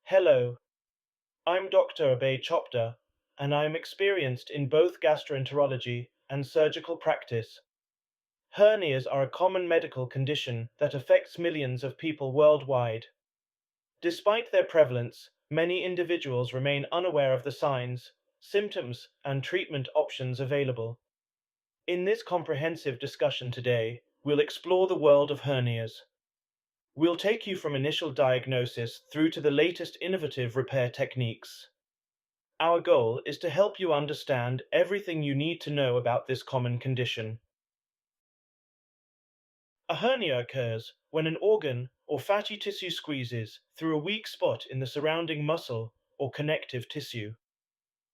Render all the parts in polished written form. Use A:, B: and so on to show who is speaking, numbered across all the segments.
A: Hello, I'm Dr. Abhay Chopada, and I am experienced in both gastroenterology and surgical practice. Hernias are a common medical condition that affects millions of people worldwide. Despite their prevalence, many individuals remain unaware of the signs, symptoms, and treatment options available. In this comprehensive discussion today, we'll explore the world of hernias. We'll take you from initial diagnosis through to the latest innovative repair techniques. Our goal is to help you understand everything you need to know about this common condition. A hernia occurs when an organ or fatty tissue squeezes through a weak spot in the surrounding muscle or connective tissue.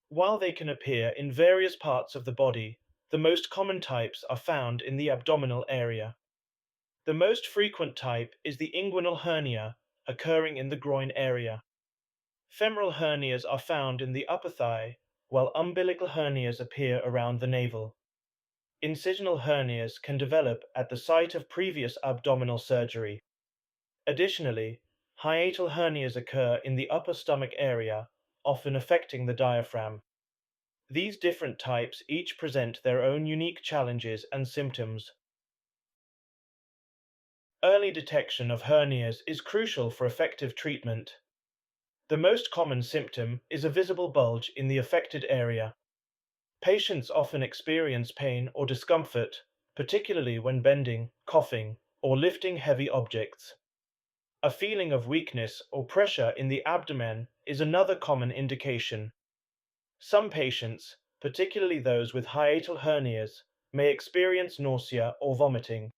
A: While they can appear in various parts of the body, the most common types are found in the abdominal area. The most frequent type is the inguinal hernia, occurring in the groin area. Femoral hernias are found in the upper thigh, while umbilical hernias appear around the navel. Incisional hernias can develop at the site of previous abdominal surgery. Additionally, hiatal hernias occur in the upper stomach area, often affecting the diaphragm. These different types each present their own unique challenges and symptoms. Early detection of hernias is crucial for effective treatment. The most common symptom is a visible bulge in the affected area. Patients often experience pain or discomfort, particularly when bending, coughing, or lifting heavy objects. A feeling of weakness or pressure in the abdomen is another common indication. Some patients, particularly those with hiatal hernias, may experience nausea or vomiting.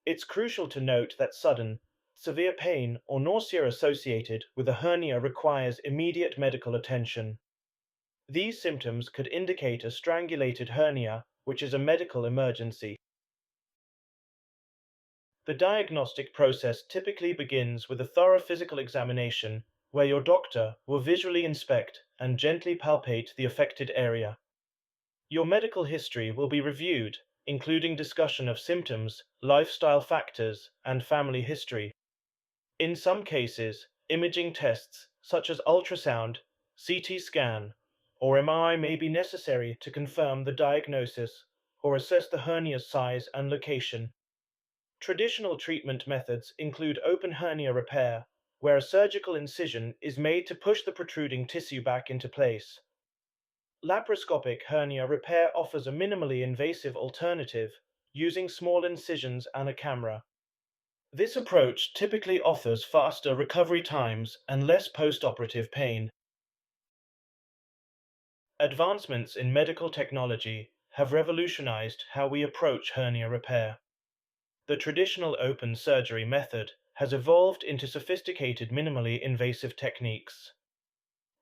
A: It's crucial to note that sudden, severe pain or nausea associated with a hernia requires immediate medical attention. These symptoms could indicate a strangulated hernia, which is a medical emergency. The diagnostic process typically begins with a thorough physical examination, where your doctor will visually inspect and gently palpate the affected area. Your medical history will be reviewed, including discussion of symptoms, lifestyle factors, and family history. In some cases, imaging tests such as ultrasound, CT scan, or MRI may be necessary to confirm the diagnosis or assess the hernia's size and location. Traditional treatment methods include open hernia repair, where a surgical incision is made to push the protruding tissue back into place. Laparoscopic hernia repair offers a minimally invasive alternative, using small incisions and a camera. This approach typically offers faster recovery times and less post-operative pain. Advancements in medical technology have revolutionized how we approach hernia repair. The traditional open surgery method has evolved into sophisticated minimally invasive techniques.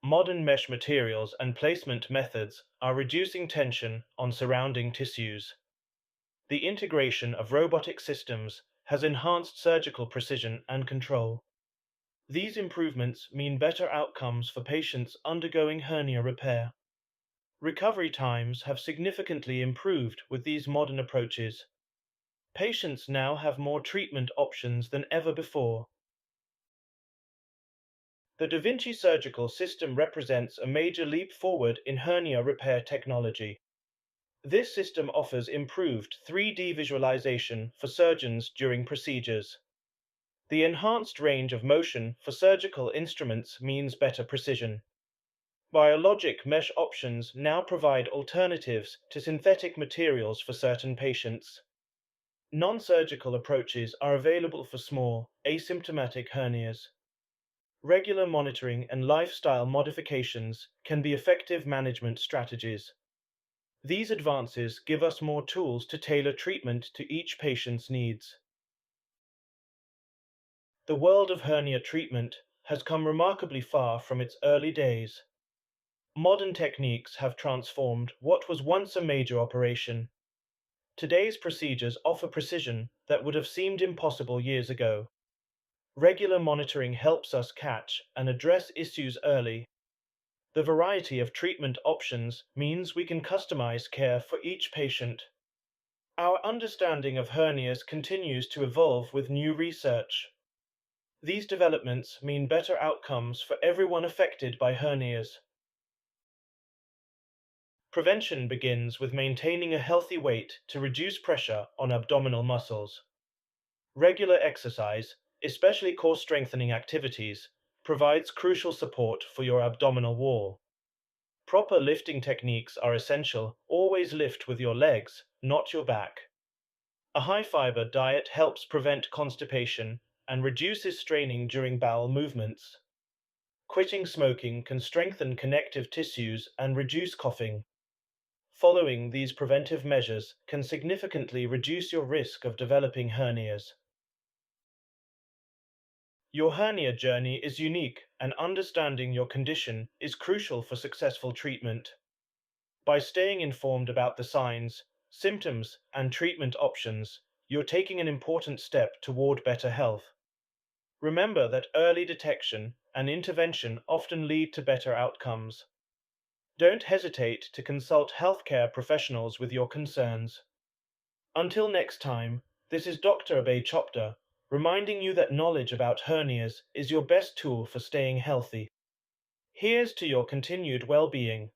A: Modern mesh materials and placement methods are reducing tension on surrounding tissues. The integration of robotic systems has enhanced surgical precision and control. These improvements mean better outcomes for patients undergoing hernia repair. Recovery times have significantly improved with these modern approaches. Patients now have more treatment options than ever before. The Vinci Surgical System represents a major leap forward in hernia repair technology. This system offers improved 3D visualization for surgeons during procedures. The enhanced range of motion for surgical instruments means better precision. Biologic mesh options now provide alternatives to synthetic materials for certain patients. Non-surgical approaches are available for small, asymptomatic hernias. Regular monitoring and lifestyle modifications can be effective management strategies. These advances give us more tools to tailor treatment to each patient's needs. The world of hernia treatment has come remarkably far from its early days. Modern techniques have transformed what was once a major operation. Today's procedures offer precision that would have seemed impossible years ago. Regular monitoring helps us catch and address issues early. The variety of treatment options means we can customize care for each patient. Our understanding of hernias continues to evolve with new research. These developments mean better outcomes for everyone affected by hernias. Prevention begins with maintaining a healthy weight to reduce pressure on abdominal muscles. Regular exercise, especially core strengthening activities, provides crucial support for your abdominal wall. Proper lifting techniques are essential. Always lift with your legs, not your back. A high-fiber diet helps prevent constipation and reduces straining during bowel movements. Quitting smoking can strengthen connective tissues and reduce coughing. Following these preventive measures can significantly reduce your risk of developing hernias. Your hernia journey is unique, and understanding your condition is crucial for successful treatment. By staying informed about the signs, symptoms, and treatment options, you're taking an important step toward better health. Remember that early detection and intervention often lead to better outcomes. Don't hesitate to consult healthcare professionals with your concerns. Until next time, this is Dr. Abhay Chopada, reminding you that knowledge about hernias is your best tool for staying healthy. Here's to your continued well-being.